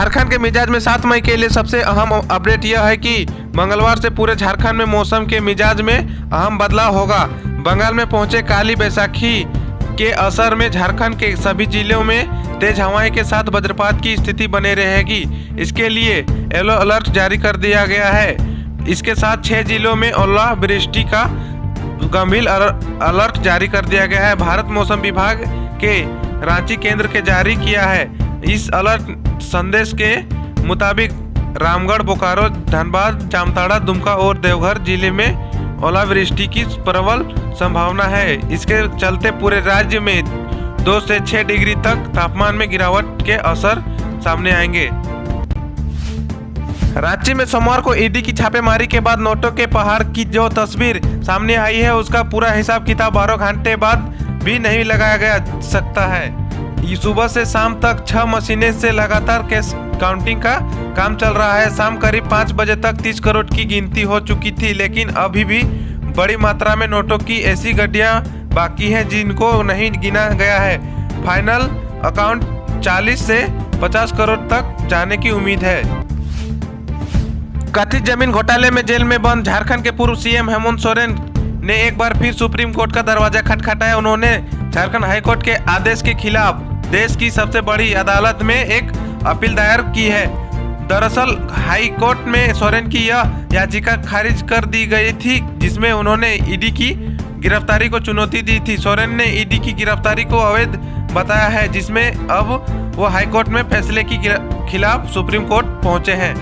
झारखंड के मिजाज में 7 मई के लिए सबसे अहम अपडेट यह है कि मंगलवार से पूरे झारखंड में मौसम के मिजाज में अहम बदलाव होगा। बंगाल में पहुंचे काली बैसाखी के असर में झारखंड के सभी जिलों में तेज हवाएं के साथ वज्रपात की स्थिति बने रहेगी। इसके लिए येलो अलर्ट जारी कर दिया गया है। इसके साथ 6 जिलों में ओलावृष्टि का गंभीर अलर्ट जारी कर दिया गया है। भारत मौसम विभाग के रांची केंद्र के जारी किया है। इस अलर्ट संदेश के मुताबिक रामगढ़, बोकारो, धनबाद, जामताड़ा, दुमका और देवघर जिले में ओलावृष्टि की प्रबल संभावना है। इसके चलते पूरे राज्य में 2 से 6 डिग्री तक तापमान में गिरावट के असर सामने आएंगे। रांची में सोमवार को ईडी की छापेमारी के बाद नोटों के पहाड़ की जो तस्वीर सामने आई है उसका पूरा हिसाब किताब 12 घंटे बाद भी नहीं लगाया जा सकता है। सुबह से शाम तक 6 मशीनें से लगातार कैश काउंटिंग का काम चल रहा है। शाम करीब 5 बजे तक 30 करोड़ की गिनती हो चुकी थी, लेकिन अभी भी बड़ी मात्रा में नोटों की ऐसी गड्डियां बाकी हैं जिनको नहीं गिना गया है। फाइनल अकाउंट 40 से 50 करोड़ तक जाने की उम्मीद है। कथित जमीन घोटाले में जेल में बंद झारखंड के पूर्व सीएम हेमंत सोरेन ने एक बार फिर सुप्रीम कोर्ट का दरवाजा खटखटाया। उन्होंने झारखंड हाईकोर्ट के आदेश के खिलाफ देश की सबसे बड़ी अदालत में एक अपील दायर की है। दरअसल हाई कोर्ट में सोरेन की यह याचिका खारिज कर दी गई थी, जिसमें उन्होंने ईडी की गिरफ्तारी को चुनौती दी थी। सोरेन ने ईडी की गिरफ्तारी को अवैध बताया है, जिसमें अब वो हाई कोर्ट में फैसले के खिलाफ सुप्रीम कोर्ट पहुंचे हैं।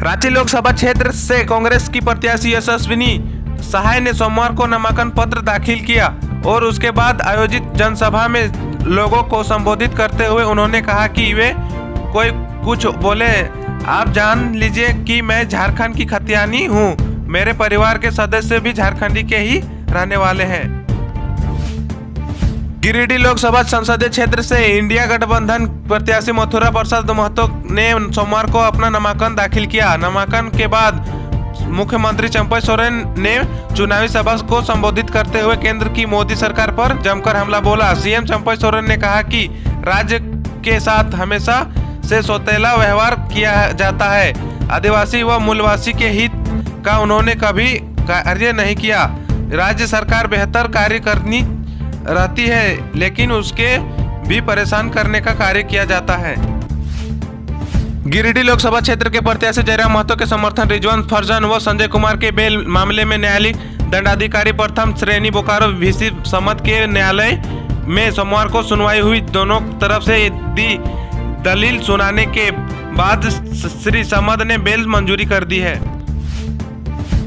रांची लोकसभा क्षेत्र से कांग्रेस की प्रत्याशी यशस्विनी सहाय ने सोमवार को नामांकन पत्र दाखिल किया और उसके बाद आयोजित जनसभा में लोगों को संबोधित करते हुए उन्होंने कहा कि वे कोई कुछ बोले, आप जान लीजिए कि मैं झारखंड की खतियानी हूँ। मेरे परिवार के सदस्य भी झारखंडी के ही रहने वाले हैं। गिरिडीह लोकसभा संसदीय क्षेत्र से इंडिया गठबंधन प्रत्याशी मथुरा प्रसाद महतो ने सोमवार को अपना नामांकन दाखिल किया। नामांकन के बाद मुख्यमंत्री चंपई सोरेन ने चुनावी सभा को संबोधित करते हुए केंद्र की मोदी सरकार पर जमकर हमला बोला। सीएम चंपई सोरेन ने कहा कि राज्य के साथ हमेशा से सौतेला व्यवहार किया जाता है। आदिवासी व मूलवासी के हित का उन्होंने कभी कार्य नहीं किया। राज्य सरकार बेहतर कार्य करनी रहती है, लेकिन उसके भी परेशान करने का कार्य किया जाता है। गिरिडीह लोकसभा क्षेत्र के प्रत्याशी जयराम महतो के समर्थन रिजवान फरजान व संजय कुमार के बेल मामले में न्यायालयिक दंडाधिकारी प्रथम श्रेणी बोकारो वीसी समद के न्यायालय में सोमवार को सुनवाई हुई। दोनों तरफ से दी दलील सुनाने के बाद श्री समद ने बेल मंजूरी कर दी है।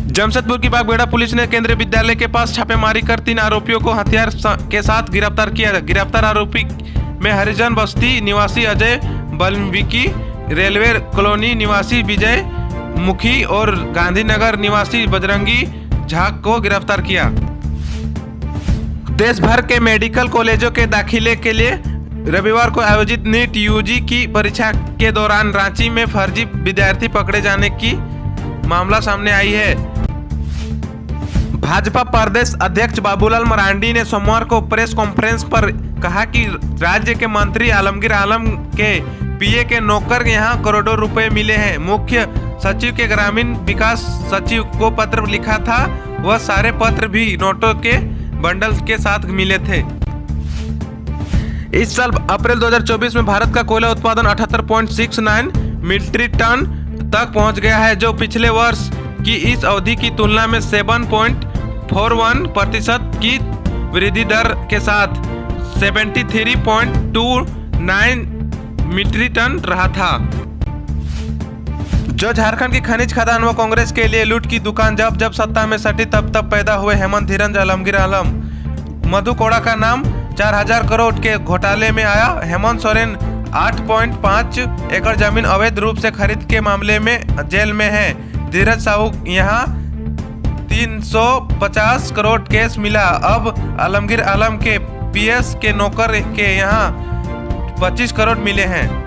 जमशेदपुर की बागबेड़ा पुलिस ने केंद्रीय विद्यालय के पास छापेमारी कर 3 आरोपियों को हथियार के साथ गिरफ्तार किया। गिरफ्तार आरोपी में हरिजन बस्ती निवासी अजय बल्मीकि, रेलवे कॉलोनी निवासी विजय मुखी और गांधीनगर निवासी बजरंगी झा को गिरफ्तार किया। देश भर के मेडिकल कॉलेजों के दाखिले के लिए रविवार को आयोजित नीट यूजी की परीक्षा के दौरान रांची में फर्जी विद्यार्थी पकड़े जाने की मामला सामने आई है। भाजपा प्रदेश अध्यक्ष बाबूलाल मरांडी ने सोमवार को प्रेस कॉन्फ्रेंस पर कहा कि राज्य के मंत्री आलमगीर आलम के पीए के नौकर यहां करोड़ों रुपए मिले हैं। मुख्य सचिव के ग्रामीण विकास सचिव को पत्र लिखा था। वह सारे पत्र भी नोटों के बंडल के साथ मिले थे। इस साल अप्रैल 2024 में भारत का कोयला उत्पादन 78.69 मीट्रिक टन तक पहुंच गया है, जो पिछले वर्ष की इस अवधि की तुलना में 7.41% की वृद्धि दर के साथ 73.29 मीट्रिक टन रहा था। जो झारखंड की खनिज खदान व कांग्रेस के लिए लूट की दुकान जब सत्ता में सटी तब पैदा हुए हेमंत धीरज आलमगीर आलम। मधु कोड़ा का नाम 4000 करोड़ के घोटाले में आया। हेमंत सोरेन 8.5 एकड़ जमीन अवैध रूप से खरीद के मामले में जेल में है। धीरज साहू यहाँ 350 करोड़ केस मिला। अब आलमगीर आलम के पीएस के नौकर के यहाँ 25 करोड़ मिले हैं।